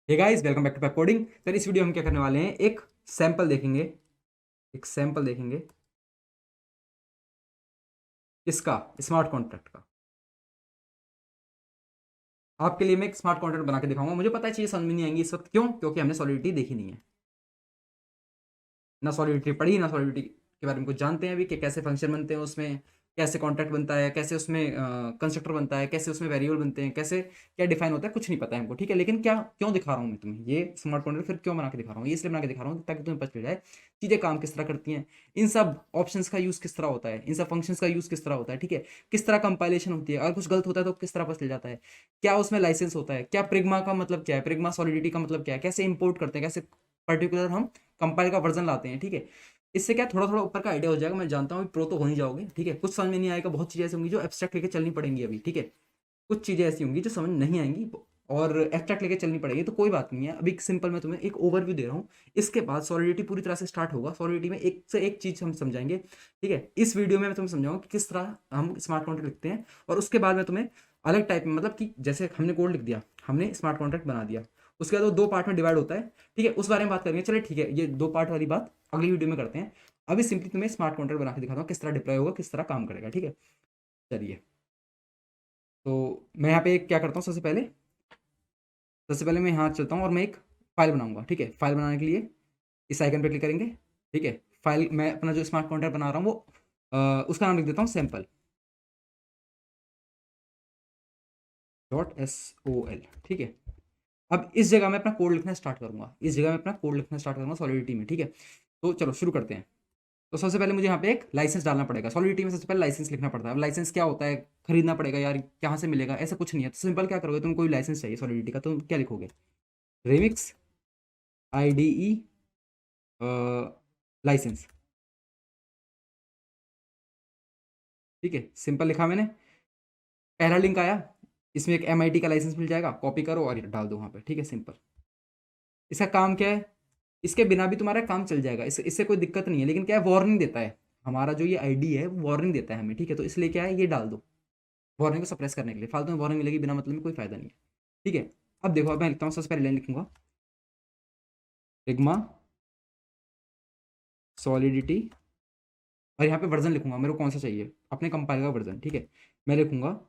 Hey guys, welcome back to coding. तो इस video में हम क्या करने वाले हैं, एक सैंपल देखेंगे। एक सैंपल देखेंगे इसका, स्मार्ट कॉन्ट्रैक्ट का। आपके लिए मैं एक स्मार्ट कॉन्ट्रैक्ट बना के दिखाऊंगा। मुझे पता है चीज़ें समझ में नहीं आएंगी इस वक्त, क्यों? क्योंकि हमने सॉलिडिटी देखी नहीं है, ना सॉलिडिटी पढ़ी, ना सॉलिडिटी के बारे में कुछ जानते हैं अभी कि कैसे फंक्शन बनते हैं उसमें, कैसे कॉन्ट्रैक्ट बनता है, कैसे उसमें कंस्ट्रक्टर बनता है, कैसे उसमें वेरिएबल बनते हैं, कैसे क्या डिफाइन होता है, कुछ नहीं पता है हमको। ठीक है, लेकिन क्या क्यों दिखा रहा हूँ मैं तुम्हें ये स्मार्ट कॉन्ट्रैक्ट, फिर क्यों बना के दिखा रहा हूँ? ये इसलिए बना के दिखा रहा हूँ ताकि तुम्हें पता चल जाए चीज़ें काम किस तरह करती हैं, इन सब ऑप्शंस का यूज़ किस तरह होता है, इन सब फंक्शंस का यूज़ किस तरह होता है। ठीक है, किस तरह कंपाइलेशन होती है, अगर कुछ गलत होता है तो किस तरह पता चल जाता है, क्या उसमें लाइसेंस होता है, क्या प्रिग्मा का मतलब क्या है, प्रिग्मा सॉलिडिटी का मतलब क्या है, कैसे इंपोर्ट करते हैं, कैसे पर्टिकुलर हम कंपाइल का वर्जन लाते हैं। ठीक है, इससे क्या थोड़ा थोड़ा ऊपर का आइडिया हो जाएगा। मैं जानता हूँ प्रो तो हो नहीं जाओगे। ठीक है, कुछ समझ में नहीं आएगा, बहुत चीज़ें ऐसी होंगी जो एब्स्ट्रैक्ट लेके चलनी पड़ेंगी अभी। ठीक है, कुछ चीज़ें ऐसी होंगी जो समझ नहीं आएंगी और एब्स्ट्रैक्ट लेके चलनी पड़ेगी, तो कोई बात नहीं है। अभी सिंपल मैं तुम्हें एक ओवरव्यू दे रहा हूँ। इसके बाद सॉलिडिटी पूरी तरह से स्टार्ट होगा। सॉलिडिटी में एक से एक चीज़ हम समझाएंगे। ठीक है, इस वीडियो में मैं तुम्हें समझाऊंगा कि किस तरह हम स्मार्ट कॉन्ट्रैक्ट लिखते हैं, और उसके बाद मैं तुम्हें अलग टाइप में, मतलब कि जैसे हमने कोड लिख दिया, हमने स्मार्ट कॉन्ट्रैक्ट बना दिया, उसके बाद वो दो पार्ट में डिवाइड होता है। ठीक है, उस बारे में बात करेंगे। चलिए ठीक है, ये दो पार्ट वाली बात अगली वीडियो में करते हैं। अभी सिंपली तुम्हें स्मार्ट कॉन्ट्रैक्ट बना के दिखाता हूँ किस तरह डिप्लॉय होगा, किस तरह काम करेगा। ठीक है, चलिए। तो मैं यहाँ पे क्या करता हूँ, सबसे पहले मैं यहाँ चलता हूँ और मैं एक फाइल बनाऊंगा। ठीक है, फाइल बनाने के लिए इस आइकन पे क्लिक करेंगे। ठीक है, फाइल मैं अपना जो स्मार्ट कॉन्ट्रैक्ट बना रहा हूँ वो उसका नाम लिख देता हूँ सैम्पल .sol। ठीक है, अब इस जगह मैं अपना कोड लिखना स्टार्ट करूंगा, इस जगह मैं अपना कोड लिखना स्टार्ट करूंगा सॉलिडिटी में। ठीक है, तो चलो शुरू करते हैं। तो सबसे पहले मुझे यहाँ पे एक लाइसेंस डालना पड़ेगा। सॉलिडिटी में सबसे पहले लाइसेंस लिखना पड़ता है। अब लाइसेंस क्या होता है, खरीदना पड़ेगा यार, कहाँ से मिलेगा, ऐसा कुछ नहीं है। तो सिंपल क्या करोगे, तुम कोई लाइसेंस चाहिए सॉलिडिटी का, तो तुम क्या लिखोगे, रेमिक्स IDE लाइसेंस। ठीक है, सिंपल लिखा मैंने, पहला लिंक आया, इसमें एक MIT का लाइसेंस मिल जाएगा, कॉपी करो और डाल दो वहाँ पे। ठीक है, सिंपल। इसका काम क्या है, इसके बिना भी तुम्हारा काम चल जाएगा, इससे कोई दिक्कत नहीं है, लेकिन क्या है, वार्निंग देता है। हमारा जो ये ID है वो वार्निंग देता है हमें। ठीक है, तो इसलिए क्या है, ये डाल दो वार्निंग को सप्रेस करने के लिए। फालतू में वार्निंग मिलेगी बिना मतलब में, कोई फायदा नहीं है। ठीक है, अब देखो, अब मैं लिखता हूँ, सबसे पहले लाइन लिखूंगा सिग्मा सॉलिडिटी, और यहाँ पे वर्जन लिखूंगा मेरे को कौन सा चाहिए, अपने कंपाइलर का वर्जन। ठीक है, मैं लिखूंगा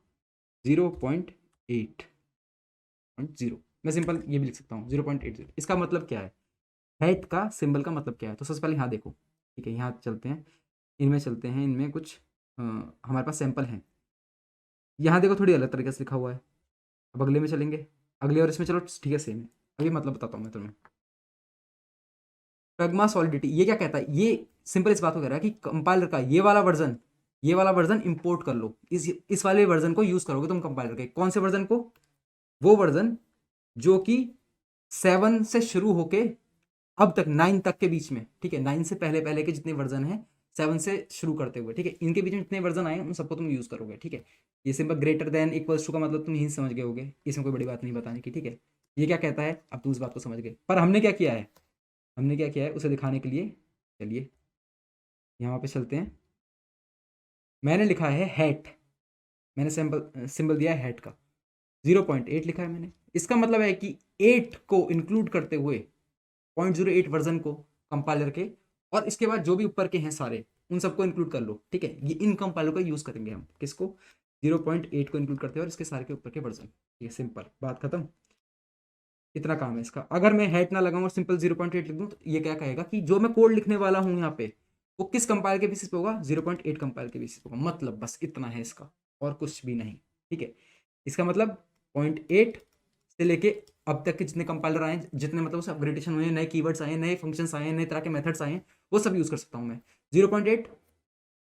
0.8.0। मैं सिंपल ये भी लिख सकता हूँ 0.80। इसका मतलब क्या है, हैट का सिंबल का मतलब क्या है? तो सबसे पहले यहाँ देखो। ठीक है, यहाँ चलते हैं, इनमें चलते हैं, इनमें कुछ हमारे पास सैंपल हैं। यहाँ देखो थोड़ी अलग तरीके से लिखा हुआ है। अब अगले में चलेंगे, अगले और इसमें चलो ठीक है, सेम है। अभी मतलब बताता हूँ मैं तुम्हें। प्रगमा सॉलिडिटी ये क्या कहता है, ये सिंपल इस बात को कह रहा है कि कंपाइलर का ये वाला वर्जन इंपोर्ट कर लो। इस वाले वर्जन को यूज करोगे तुम कंपाइलर के, कौन से वर्जन को, वो वर्जन जो कि 7 से शुरू होके अब तक 9 तक के बीच में। ठीक है, 9 से पहले पहले के जितने वर्जन हैं, 7 से शुरू करते हुए, ठीक है, इनके बीच में जितने वर्जन आए उन सबको तुम यूज करोगे। ठीक है, ये simple greater than equals to का मतलब तुम यही समझ गए होगे, इसमें कोई बड़ी बात नहीं बताने की। ठीक है, ये क्या कहता है, अब तुम उस बात को समझ गए, पर हमने क्या किया है उसे दिखाने के लिए, चलिए यहाँ पे चलते हैं। मैंने लिखा है हैट, मैंने सिंबल सिंबल दिया है हैट का, 0.8 लिखा है मैंने। इसका मतलब है कि 8 को इंक्लूड करते हुए 0.08 वर्जन को कंपाइलर के, और इसके बाद जो भी ऊपर के हैं सारे, उन सबको इंक्लूड कर लो। ठीक है, ये इन कंपाइलर का यूज करेंगे हम, किसको, 0.8 को इंक्लूड करते हैं और इसके सारे के ऊपर के वर्जन। ठीक है, सिंपल बात खत्म। इतना काम है इसका। अगर मैं हेड ना लगाऊं और सिंपल 0.8 लिख दूं तो ये क्या कहेगा कि जो मैं कोड लिखने वाला हूं यहाँ पे, वो किस कंपाइल के बेसिस पे होगा, 0.8 कंपाइल के बेसिस पे होगा। मतलब बस इतना है इसका, और कुछ भी नहीं। ठीक है, इसका मतलब 0.8 से लेके अब तक के जितने कंपाइलर आए, जितने मतलब उसे अपग्रेडेशन हुए, नए कीवर्ड्स आए, नए फंक्शंस आए, नए तरह के मेथड्स आए, वो सब यूज कर सकता हूँ मैं। 0.8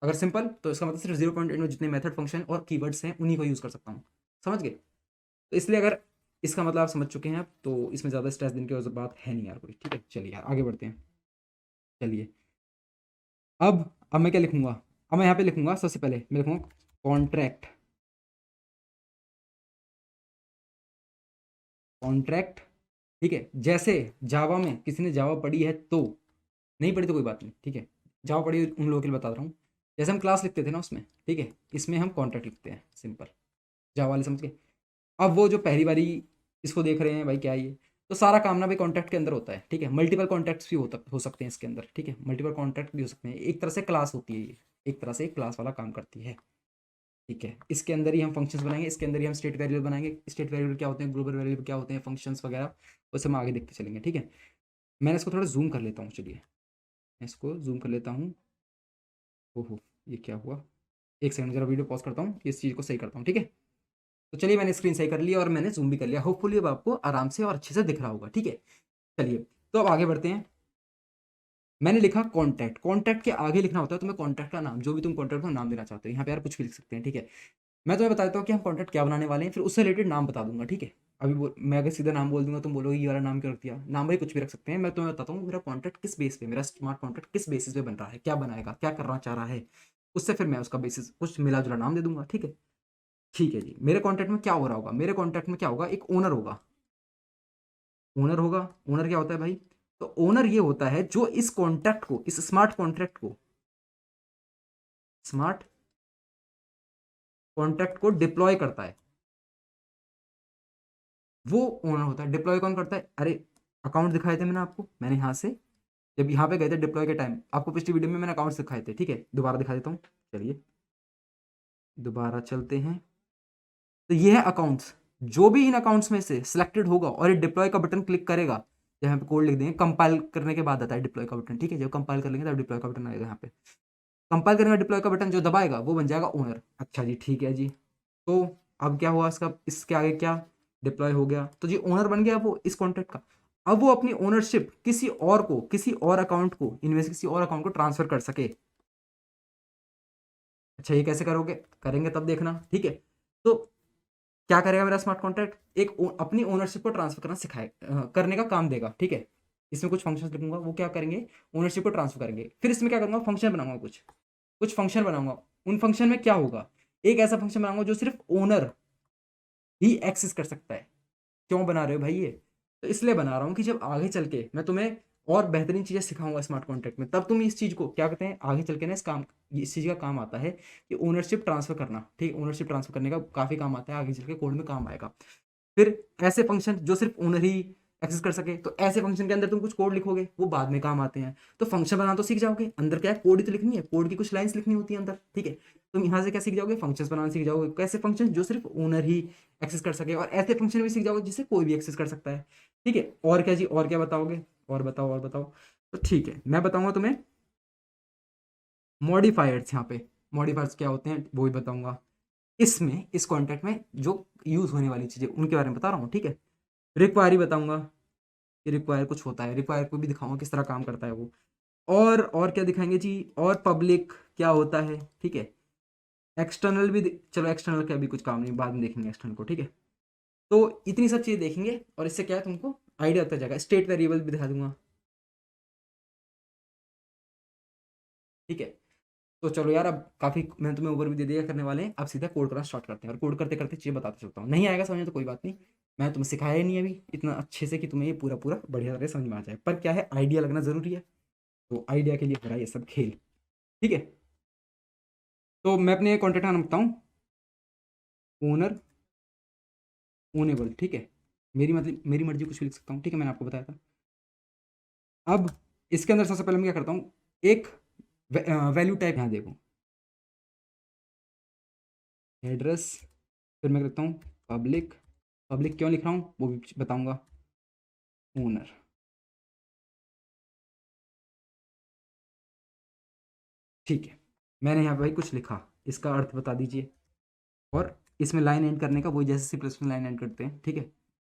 अगर सिंपल, तो इसका मतलब सिर्फ 0.8 में जितने मेथड, फंक्शन और कीवर्ड्स हैं उन्हीं को यूज कर सकता हूँ। समझ गए? तो इसलिए अगर इसका मतलब आप समझ चुके हैं आप, तो इसमें ज़्यादा स्ट्रेस देने की बात है नहीं यार कोई। ठीक है, चलिए यार आगे बढ़ते हैं। चलिए, अब मैं क्या लिखूंगा, अब मैं यहाँ पे लिखूंगा, सबसे पहले मैं लिखूंगा कॉन्ट्रैक्ट। कॉन्ट्रैक्ट, ठीक है, जैसे जावा में किसी ने जावा पढ़ी है तो, नहीं पढ़ी तो कोई बात नहीं। ठीक है, जावा पढ़ी उन लोगों के लिए बता रहा हूँ। जैसे हम क्लास लिखते थे ना उसमें, ठीक है, इसमें हम कॉन्ट्रैक्ट लिखते हैं, सिंपल। जावा वाले समझ गए? अब वो जो पहली बारी इसको देख रहे हैं, भाई क्या है ये, तो सारा काम ना भाई कॉन्टैक्ट के अंदर होता है, ठीक है। मल्टीपल कॉन्टैक्ट्स भी हो सकते हैं इसके अंदर, ठीक है। मल्टीपल कॉन्टैक्ट भी हो सकते हैं, एक तरह से क्लास होती है ये, एक तरह से एक क्लास वाला काम करती है, ठीक है। इसके अंदर ही हम फंक्शंस बनाएंगे, इसके अंदर ही हम स्टेट वेरिएबल बनाएंगे। स्टेट वेरिएबल क्या होते हैं, ग्लोबल वेरिएबल क्या होते हैं, फंक्शंस वगैरह, उसे हम आगे देखते चलेंगे, ठीक है। मैंने इसको थोड़ा जूम कर लेता हूँ, चलिए मैं इसको जूम कर लेता हूँ। ओहो, ये क्या हुआ, एक सेकंड जरा वीडियो पॉज करता हूँ, इस चीज़ को सही करता हूँ, ठीक है। तो चलिए मैंने स्क्रीन सही कर लिया और मैंने जूम भी कर लिया, होपफुली अब आपको आराम से और अच्छे से दिख रहा होगा, ठीक है। चलिए तो अब आगे बढ़ते हैं। मैंने लिखा कॉन्टैक्ट, कॉन्टैक्ट के आगे लिखना होता है तुम्हें कॉन्टैक्ट का नाम, जो भी तुम कॉन्टैक्ट को नाम देना चाहते हो। यहाँ पे यार कुछ भी लिख सकते हैं, ठीक है। मैं तुम्हें बताता हूँ कि हम कॉन्टैक्ट क्या बनाने वाले हैं, फिर उससे रिलेटेड नाम बता दूंगा, ठीक है। अभी मैं अगर सीधा नाम बोल दूंगा तुम बोलोगे ये वाला नाम क्यों रख दिया, नाम भाई कुछ भी रख सकते हैं। मैं तुम्हें बताता हूँ मेरा कॉन्टैक्ट किस बेस पे, मेरा स्मार्ट कॉन्टैक्ट किस बेसिस पे बन रहा है, क्या बनाएगा, क्या करना चाह रहा है, उससे फिर मैं उसका बेसिस कुछ मिला जुला नाम दे दूंगा, ठीक है। ठीक है जी, मेरे कॉन्टैक्ट में क्या हो रहा होगा, मेरे कॉन्टैक्ट में क्या होगा, एक ओनर होगा। ओनर होगा, ओनर क्या होता है भाई, तो ओनर ये होता है जो इस कॉन्टैक्ट को, इस स्मार्ट कॉन्ट्रैक्ट को, स्मार्ट कॉन्ट्रैक्ट को डिप्लॉय करता है, वो ओनर होता है। डिप्लॉय कौन करता है, अरे अकाउंट दिखाए थे मैंने आपको, मैंने यहाँ से जब यहाँ पे गए थे डिप्लॉय के टाइम, आपको पिछली वीडियो में मैंने अकाउंट्स दिखाए थे, ठीक है। दोबारा दिखा देता हूँ, चलिए दोबारा चलते हैं। तो ये है अकाउंट्स, जो भी इन अकाउंट्स में से सिलेक्टेड होगा और ये डिप्लॉय का बटन क्लिक करेगा, यहाँ पे कोड लिख देंगे, कंपाइल करने के बाद आता है डिप्लॉय का बटन, ठीक है। जब कंपाइल कर लेंगे तब डिप्लॉय का बटन आएगा, यहाँ पे कंपाइल करेंगे, डिप्लॉय का बटन जो दबाएगा वो बन जाएगा ओनर। अच्छा जी, ठीक है जी। तो अब क्या हुआ इसका, इसके आगे क्या, डिप्लॉय हो गया, तो जी ओनर बन गया वो इस कॉन्ट्रैक्ट का। अब वो अपनी ओनरशिप किसी और को, किसी और अकाउंट को, इनमें से किसी और अकाउंट को ट्रांसफर कर सके। अच्छा ये कैसे करोगे, करेंगे तब देखना, ठीक है। तो क्या करेगा मेरा स्मार्ट कॉन्ट्रैक्ट, अपनी ओनरशिप को ट्रांसफर करना सिखाए, करने का काम देगा, ठीक है। इसमें कुछ फंक्शंस लिखूंगा, वो क्या करेंगे, ओनरशिप को ट्रांसफर करेंगे। फिर इसमें क्या करूंगा, फंक्शन बनाऊंगा, कुछ कुछ फंक्शन बनाऊंगा। उन फंक्शन में क्या होगा, एक ऐसा फंक्शन बनाऊंगा जो सिर्फ ओनर ही एक्सेस कर सकता है। क्यों बना रहे हो भाई ये, तो इसलिए बना रहा हूँ कि जब आगे चल के मैं तुम्हें और बेहतरीन चीज़ें सिखाऊंगा स्मार्ट कॉन्ट्रैक्ट में, तब तुम इस चीज़ को क्या कहते हैं, आगे चल के ना इस चीज़ का काम आता है कि ओनरशिप ट्रांसफर करना, ठीक है। ओनरशिप ट्रांसफर करने का काफ़ी काम आता है, आगे चल के कोड में काम आएगा। फिर ऐसे फंक्शन जो सिर्फ ओनर ही एक्सेस कर सके, तो ऐसे फंक्शन के अंदर तुम कुछ कोड लिखोगे, वो बाद में काम आते हैं। तो फंक्शन बनाना तो सीख जाओगे, अंदर क्या है, कोड ही तो लिखनी है, कोड की कुछ लाइंस लिखनी होती है अंदर, ठीक है। तुम यहाँ से क्या सीख जाओगे, फंक्शंस बनाना सीख जाओगे, कैसे फंक्शन जो सिर्फ ओनर ही एक्सेस कर सके, और ऐसे फंक्शन भी सीख जाओगे जिसे कोई भी एक्सेस कर सकता है, ठीक है। और क्या जी, और क्या बताओगे, और बताओ, और बताओ। तो ठीक है, मैं बताऊंगा तुम्हें मॉडिफायर्स, यहाँ पे मॉडिफायर्स क्या होते हैं वो भी बताऊंगा। इसमें इस कॉन्टेक्ट में जो यूज होने वाली चीजें उनके बारे में बता रहा हूँ, ठीक है। रिक्वायरी बताऊंगा कि रिक्वायर कुछ होता है, रिक्वायर को भी दिखाऊंगा किस तरह काम करता है वो। और क्या दिखाएंगे जी, और पब्लिक क्या होता है, ठीक है। एक्सटर्नल भी चलो एक्सटर्नल का भी कुछ काम नहीं, बाद में देखेंगे एक्सटर्नल को, ठीक है। तो इतनी सब चीज़ें देखेंगे और इससे क्या है तुमको आइडिया होता जाएगा। स्टेट वेरिएबल भी दिखा दूंगा, ठीक है। तो चलो यार, अब काफ़ी मैंने तुम्हें ओवर भी दे दिया करने वाले हैं, अब सीधा कोड करना स्टार्ट करते हैं, और कोड करते करते चीज़ें बताते चलता हूँ। नहीं आएगा समझ में तो कोई बात नहीं, मैं तुम्हें सिखाया ही नहीं अभी इतना अच्छे से कि तुम्हें ये पूरा पूरा बढ़िया तरह से समझ में आ जाए, पर क्या है आइडिया लगना ज़रूरी है, तो आइडिया के लिए हो रहा है ये सब खेल, ठीक है। तो मैं अपने कॉन्टेक्ट का नाम बताऊँ, ओनर ओनेबल, ठीक है। मेरी मतलब मेरी मर्जी कुछ भी लिख सकता हूँ, ठीक है, मैंने आपको बताया था। अब इसके अंदर सबसे पहले मैं क्या करता हूँ, एक वैल्यू टाइप यहाँ देखो, एड्रेस, फिर मैं करता हूँ पब्लिक, पब्लिक क्यों लिख रहा हूँ वो भी बताऊंगा, ओनर, ठीक है। मैंने यहाँ पे भाई कुछ लिखा, इसका अर्थ बता दीजिए। और इसमें लाइन एंड करने का वही जैसे सी प्लस में लाइन एंड करते हैं, ठीक है,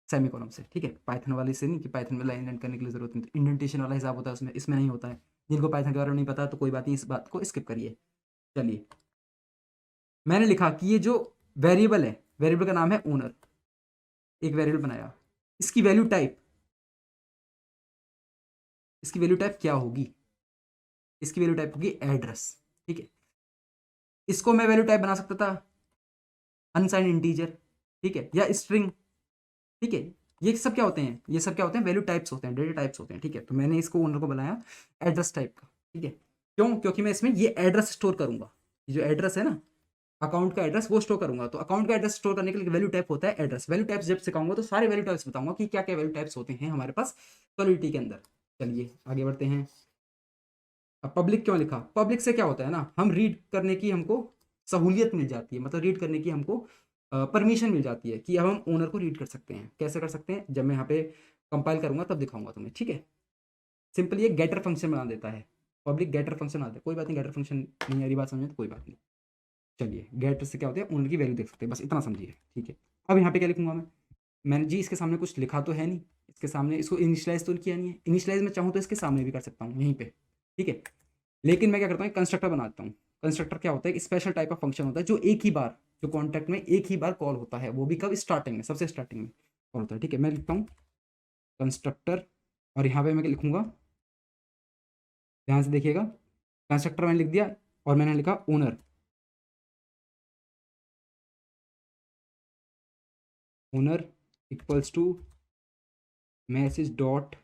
सेमी कॉलम से, ठीक है। पाइथन वाले से नहीं कि पाइथन में लाइन एंड करने के लिए जरूरत नहीं, तो इंडेंटेशन वाला हिसाब होता है उसमें, इसमें नहीं होता है। जिनको पाइथन के बारे में नहीं पता तो कोई बात नहीं, इस बात को स्किप करिए। चलिए, मैंने लिखा कि ये जो वेरिएबल है, वेरिएबल का नाम है ओनर, एक वेरिएबल बनाया, इसकी वैल्यू टाइप, इसकी वैल्यू टाइप क्या होगी, इसकी वैल्यू टाइप होगी एड्रेस, ठीक है। इसको मैं वैल्यू टाइप बना सकता था अनसाइंड इंटीजर, ठीक है, या स्ट्रिंग, ठीक है। ये सब क्या होते हैं, ये सब क्या होते हैं, वैल्यू टाइप्स होते हैं, डेटा टाइप्स होते हैं, ठीक है। तो मैंने इसको ओनर को बनाया एड्रेस टाइप का, ठीक है। क्यों, क्योंकि मैं इसमें ये एड्रेस स्टोर करूंगा, ये जो एड्रेस है ना, अकाउंट का एड्रेस वो स्टोर करूंगा। तो अकाउंट का एड्रेस स्टोर करने के लिए वैल्यू टाइप होता है एड्रेस। वैल्यू टाइप्स जब सिखाऊंगा तो सारे वैल्यू टाइप्स बताऊंगा कि क्या क्या वैल्यू टाइप्स होते हैं हमारे पास सॉलिडिटी के अंदर। चलिए आगे बढ़ते हैं। अब पब्लिक क्यों लिखा? पब्लिक से क्या होता है ना, हम रीड करने की हमको सहूलियत मिल जाती है, मतलब रीड करने की हमको परमिशन मिल जाती है कि अब हम ओनर को रीड कर सकते हैं। कैसे कर सकते हैं, जब मैं यहाँ पे कंपाइल करूंगा तब दिखाऊंगा तुम्हें, ठीक है। सिंपली ये गेटर फंक्शन बना देता है, पब्लिक गेटर फंक्शन आता है। कोई बात नहीं, गेटर फंक्शन नहीं आ रही बात समझ में तो कोई बात नहीं। चलिए गेटर से क्या होता है, ओनर की वैल्यू देख सकते हैं, बस इतना समझिए, ठीक है। अब यहाँ पे क्या लिखूंगा मैंने जी इसके सामने कुछ लिखा तो है नहीं, इसके सामने इसको इनिशियलाइज तो किया नहीं है। इनिशियलाइज मैं चाहूँ तो इसके सामने भी कर सकता हूँ यहीं पे, ठीक है। लेकिन मैं क्या करता हूँ, कंस्ट्रक्टर बनाता हूँ। कंस्ट्रक्टर क्या होता है, एक स्पेशल टाइप ऑफ फंक्शन होता है जो एक ही बार, जो कॉन्टैक्ट में एक ही बार कॉल होता है, वो भी कब, स्टार्टिंग में, सबसे स्टार्टिंग में कॉल होता है, ठीक है। मैं लिखता हूँ कंस्ट्रक्टर, और यहाँ पे मैं लिखूंगा, ध्यान से देखिएगा, कंस्ट्रक्टर मैंने लिख दिया और मैंने लिखा owner. Owner equals to message dot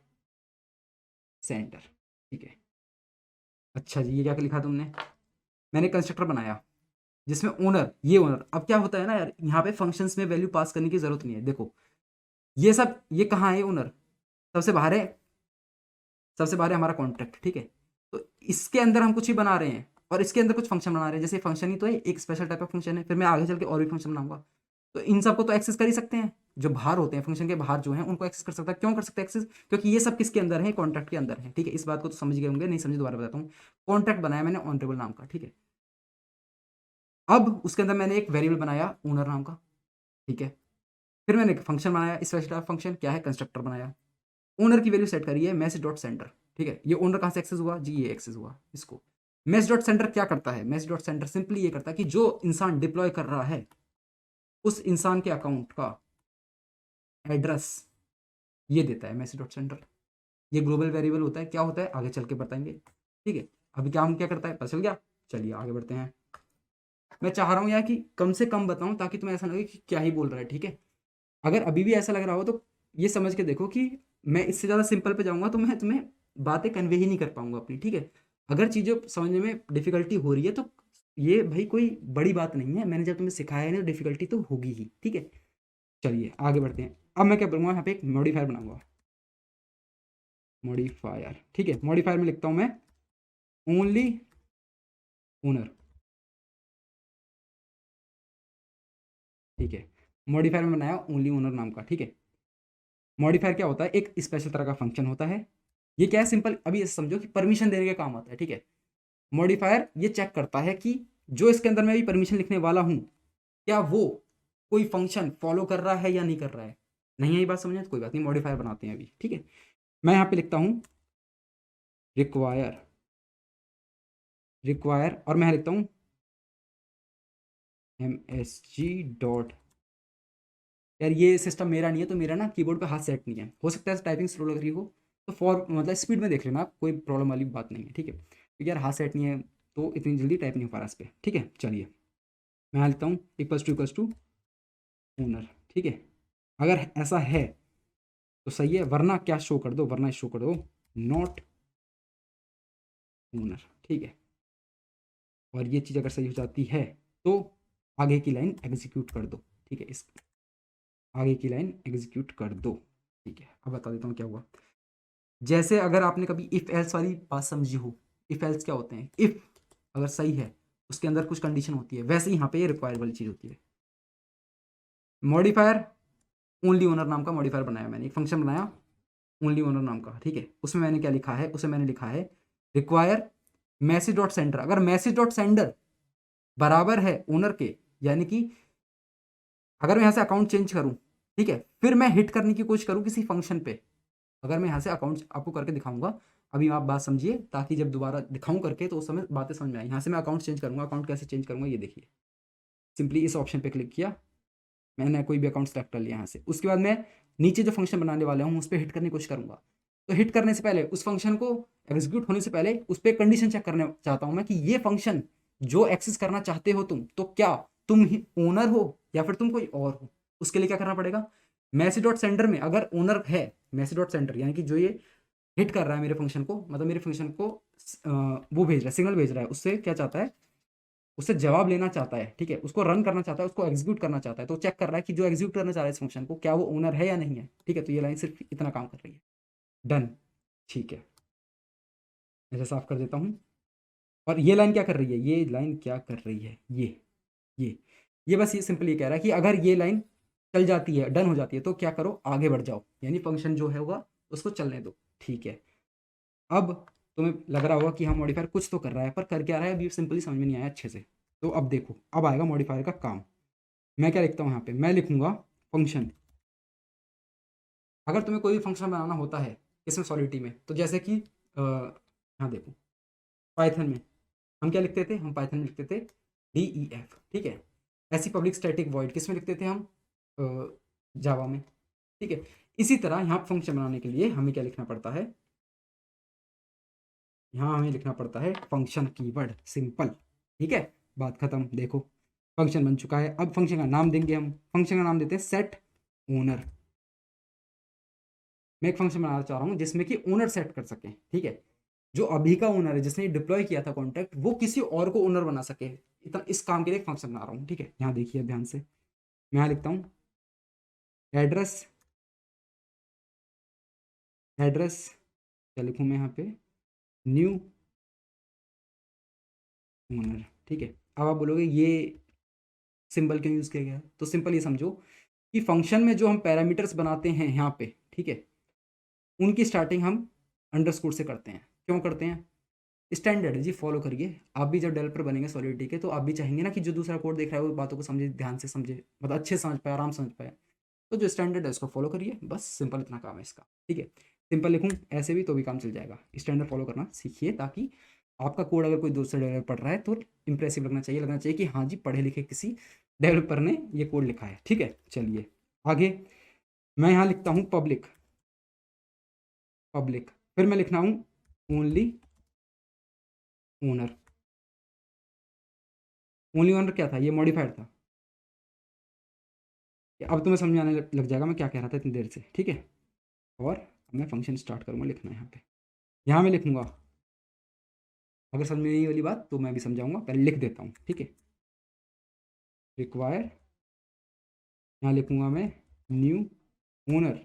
sender, ठीक है। अच्छा जी, ये क्या लिखा तुमने, मैंने कंस्ट्रक्टर बनाया जिसमें ओनर, ये ओनर। अब क्या होता है ना यार, यहाँ पे फंक्शंस में वैल्यू पास करने की जरूरत नहीं है। देखो ये सब, ये कहाँ है ओनर, सबसे बाहर है, सबसे बाहर है हमारा कॉन्ट्रैक्ट, ठीक है। तो इसके अंदर हम कुछ ही बना रहे हैं और इसके अंदर कुछ फंक्शन बना रहे हैं। जैसे फंक्शन ही तो है, एक स्पेशल टाइप ऑफ फंक्शन है, फिर मैं आगे चल के और भी फंक्शन बनाऊंगा। तो इन सबको तो एक्सेस कर ही सकते हैं, जो बाहर होते हैं फंक्शन के बाहर जो है उनको एक्सेस कर सकता है। क्यों कर सकते हैं एक्सेस, क्योंकि ये सब किसके अंदर है, कॉन्ट्रैक्ट के अंदर है, ठीक है। इस बात को तो समझ गए होंगे, नहीं समझे दोबारा बताता हूँ। कॉन्ट्रैक्ट बनाया मैंने ऑनरेबल नाम का, ठीक है। अब उसके अंदर मैंने एक वेरिएबल बनाया ओनर नाम का, ठीक है। फिर मैंने एक फंक्शन बनाया, स्पेशल फंक्शन क्या है, कंस्ट्रक्टर बनाया। ओनर की वैल्यू सेट करी है मैसेज डॉट सेंटर, ठीक है। ये ओनर कहाँ से एक्सेस हुआ जी, ये एक्सेस हुआ इसको। मैसेज डॉट सेंटर क्या करता है, मैसेज डॉट सेंटर सिंपली ये करता है कि जो इंसान डिप्लॉय कर रहा है उस इंसान के अकाउंट का एड्रेस ये देता है मैसेज डॉट सेंटर। ये ग्लोबल वेरिएबल होता है, क्या होता है आगे चल के बताएंगे, ठीक है। अभी क्या हम क्या करता है पता चल गया। चलिए आगे बढ़ते हैं। मैं चाह रहा हूँ यार कि कम से कम बताऊं ताकि तुम्हें ऐसा लगे कि क्या ही बोल रहा है, ठीक है। अगर अभी भी ऐसा लग रहा हो तो ये समझ के देखो कि मैं इससे ज़्यादा सिंपल पे जाऊंगा तो मैं तुम्हें बातें कन्वे ही नहीं कर पाऊंगा अपनी, ठीक है। अगर चीज़ें समझने में डिफिकल्टी हो रही है तो ये भाई कोई बड़ी बात नहीं है, मैंने जब तुम्हें सिखाया है ना, डिफिकल्टी तो होगी ही, ठीक है। चलिए आगे बढ़ते हैं। अब मैं क्या करूँगा, यहाँ पे एक मॉडिफायर बनाऊंगा, मॉडिफायर, ठीक है। मॉडिफायर में लिखता हूँ मैं ओनली ओनर, ठीक है। मॉडिफायर में बनाया ओनली ओनर नाम का, ठीक है। मॉडिफायर क्या होता है, एक स्पेशल तरह का फंक्शन होता है। ये क्या है, सिंपल अभी ऐसे समझो कि परमिशन देने के काम आता है, ठीक है। मॉडिफायर ये चेक करता है कि जो इसके अंदर मैं अभी परमिशन लिखने वाला हूं, क्या वो कोई फंक्शन फॉलो कर रहा है या नहीं कर रहा है। नहीं है ये बात समझे तो कोई बात नहीं, मॉडिफायर बनाते हैं अभी, ठीक है। मैं यहाँ पे लिखता हूँ रिक्वायर, रिक्वायर, और मैं लिखता हूँ MSG डॉट, यार ये सिस्टम मेरा नहीं है तो मेरा ना कीबोर्ड पे हाथ सेट नहीं है, हो सकता है टाइपिंग स्लो लग रही हो तो फॉर मतलब स्पीड में देख लेना आप, कोई प्रॉब्लम वाली बात नहीं है, ठीक है। क्योंकि यार हाथ सेट नहीं है तो इतनी जल्दी टाइप नहीं हो पा रहा इस पर, ठीक है। चलिए मैं यहाँ लिखता हूँ इक्वल्स टू ओनर, ठीक है। अगर ऐसा है तो सही है, वरना क्या शो कर दो, वरना शो कर दो नॉट ओनर, ठीक है। और ये चीज़ अगर सही हो जाती है तो आगे की लाइन एग्जीक्यूट कर दो, ठीक है। इस आगे की लाइन एग्जीक्यूट कर दो, ठीक है। अब बता देता हूँ क्या हुआ। जैसे अगर आपने कभी इफ एल्स वाली बात समझी हो, इफ एल्स क्या होते हैं, इफ अगर सही है उसके अंदर कुछ कंडीशन होती है, वैसे ही यहाँ पे ये रिक्वायर वाली चीज़ होती है। मॉडिफायर ओनली ओनर नाम का मॉडिफायर बनाया मैंने, एक फंक्शन बनाया ओनली ओनर नाम का, ठीक है। उसमें मैंने क्या लिखा है, उसे मैंने लिखा है रिक्वायर मैसेज डॉट सेंडर। अगर मैसेज डॉट सेंडर बराबर है ओनर के, यानी कि अगर मैं यहाँ से अकाउंट चेंज करूँ, ठीक है, फिर मैं हिट करने की कोशिश करूँ किसी फंक्शन पे, अगर मैं यहाँ से अकाउंट आपको करके दिखाऊंगा, अभी आप बात समझिए ताकि जब दोबारा दिखाऊं करके तो उस समय बातें समझ में आए। यहाँ से मैं अकाउंट चेंज करूँगा, अकाउंट कैसे चेंज करूँगा ये देखिए। सिंपली इस ऑप्शन पे क्लिक किया, मैंने कोई भी अकाउंट सेलेक्ट कर लिया यहाँ से। उसके बाद मैं नीचे जो फंक्शन बनाने वाला हूँ उस पर हिट करने की कोशिश करूँगा। तो हिट करने से पहले उस फंक्शन को एग्जीक्यूट होने से पहले उस पर कंडीशन चेक करना चाहता हूँ मैं कि ये फंक्शन जो एक्सेस करना चाहते हो तुम, तो क्या तुम ही ओनर हो या फिर तुम कोई और हो। उसके लिए क्या करना पड़ेगा, मैसेज डॉट सेंडर में अगर ओनर है, मैसेज डॉट सेंडर यानी कि जो ये हिट कर रहा है मेरे फंक्शन को, मतलब मेरे फंक्शन को वो भेज रहा है, सिग्नल भेज रहा है, उससे क्या चाहता है उससे जवाब लेना चाहता है, ठीक है, उसको रन करना चाहता है, उसको एग्जीक्यूट करना चाहता है, तो चेक कर रहा है कि जो एग्जीक्यूट करना चाह रहा है इस फंक्शन को क्या वो ओनर है या नहीं है, ठीक है। तो ये लाइन सिर्फ इतना काम कर रही है। डन, ठीक है, इसे साफ कर देता हूँ। और ये लाइन क्या कर रही है, ये लाइन क्या कर रही है, ये ये बस ये सिंपल ये कह रहा है कि अगर ये लाइन चल जाती है, डन हो जाती है, तो क्या करो, आगे बढ़ जाओ, यानी फंक्शन जो है होगा उसको चलने दो, ठीक है। अब तुम्हें लग रहा होगा कि हाँ मॉडिफायर कुछ तो कर रहा है, पर कर क्या रहा है अभी सिंपली समझ में नहीं आया अच्छे से। तो अब देखो, अब आएगा मॉडिफायर का काम। मैं क्या लिखता हूँ यहाँ पे, मैं लिखूंगा फंक्शन। अगर तुम्हें कोई भी फंक्शन बनाना होता है इसमें सॉलिडिटी में, तो जैसे कि यहाँ देखो, पाइथन में हम क्या लिखते थे, हम पाइथन में लिखते थे DEF, ठीक है। ऐसी पब्लिक स्टैटिक वॉइड किस में लिखते थे हम, जावा में, ठीक है। इसी तरह यहाँ फंक्शन बनाने के लिए हमें क्या लिखना पड़ता है, यहाँ हमें लिखना पड़ता है फंक्शन कीवर्ड, सिंपल, ठीक है। बात खत्म। देखो फंक्शन बन चुका है। अब फंक्शन का नाम देंगे हम, फंक्शन का नाम देते हैं सेट ओनर। मैं एक फंक्शन बनाना चाह रहा हूँ जिसमें कि ओनर सेट कर सके, ठीक है। जो अभी का ओनर है, जिसने डिप्लॉय किया था कॉन्टैक्ट, वो किसी और को ओनर बना सके, इतना इस काम के लिए एक फंक्शन बना रहा हूँ, ठीक है। यहाँ देखिए ध्यान से, मैं यहाँ लिखता हूँ एड्रेस, एड्रेस क्या लिखूँ मैं यहाँ पे, न्यू ओनर, ठीक है। अब आप बोलोगे ये सिंबल क्यों यूज़ किया गया है, तो सिंपल ये समझो कि फंक्शन में जो हम पैरामीटर्स बनाते हैं यहाँ पे, ठीक है, उनकी स्टार्टिंग हम अंडरस्कोर से करते हैं। क्यों करते हैं, स्टैंडर्ड है जी, फॉलो करिए। आप भी जब डेवलपर बनेंगे सॉलिडिटी के, तो आप भी चाहेंगे ना कि जो दूसरा कोड देख रहा है वो बातों को समझे, ध्यान से समझे, मतलब अच्छे से समझ पाए, आराम से समझ पाए। तो जो स्टैंडर्ड है उसको फॉलो करिए, बस सिंपल इतना काम है इसका, ठीक है। सिंपल लिखूँ ऐसे भी तो भी काम चल जाएगा, स्टैंडर्ड फॉलो करना सीखिए, ताकि आपका कोड अगर कोई दूसरा डेवलपर पढ़ रहा है तो इंप्रेसिव लगना चाहिए, लगना चाहिए कि हाँ जी पढ़े लिखे किसी डेवलपर ने ये कोड लिखा है, ठीक है। चलिए आगे, मैं यहाँ लिखता हूँ पब्लिक, पब्लिक, फिर मैं लिखना हूँ ओनली ओनर। ओनली ओनर क्या था, ये मॉडिफायर था। अब तुम्हें समझ में आने लग जाएगा मैं क्या कह रहा था इतनी देर से, ठीक है। और अब मैं फंक्शन स्टार्ट करूँगा लिखना यहाँ पे, यहाँ मैं लिखूँगा, अगर समझ में नहीं वाली बात तो मैं भी समझाऊंगा, पहले लिख देता हूँ, ठीक है। रिक्वायर, यहाँ लिखूँगा मैं न्यू ओनर,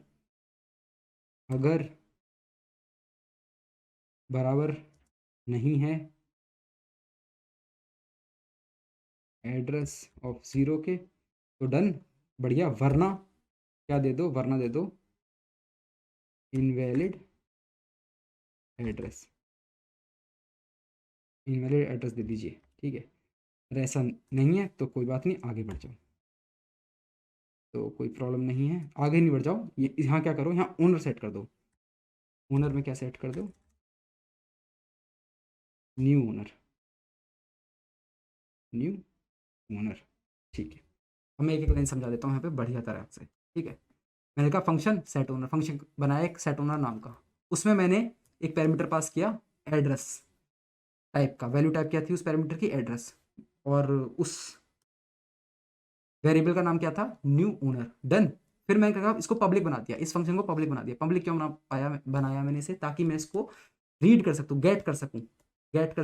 अगर बराबर नहीं है एड्रेस ऑफ ज़ीरो के, तो डन, बढ़िया, वरना क्या दे दो, वरना दे दो इनवैलिड एड्रेस, इनवैलिड एड्रेस दे दीजिए, ठीक है। अगर ऐसा नहीं है तो कोई बात नहीं, आगे बढ़ जाओ, तो कोई प्रॉब्लम नहीं है, आगे नहीं बढ़ जाओ। ये यहाँ क्या करो, यहाँ ओनर सेट कर दो। ओनर में क्या सेट कर दो, न्यू ओनर, न्यू ओनर, ठीक है। अब मैं एक एक लाइन समझा देता हूँ यहाँ पे बढ़िया तरह से, ठीक है। मैंने कहा फंक्शन सेट ओनर, फंक्शन बनाया एक सेट ओनर नाम का, उसमें मैंने एक पैरामीटर पास किया एड्रेस टाइप का, वैल्यू टाइप क्या थी उस पैरामीटर की, एड्रेस। और उस वेरिएबल का नाम क्या था, न्यू ओनर, डन। फिर मैंने कहा इसको पब्लिक बना दिया, इस फंक्शन को पब्लिक बना दिया। पब्लिक क्यों बनाया मैंने इसे, ताकि मैं इसको रीड कर सकूँ, गेट कर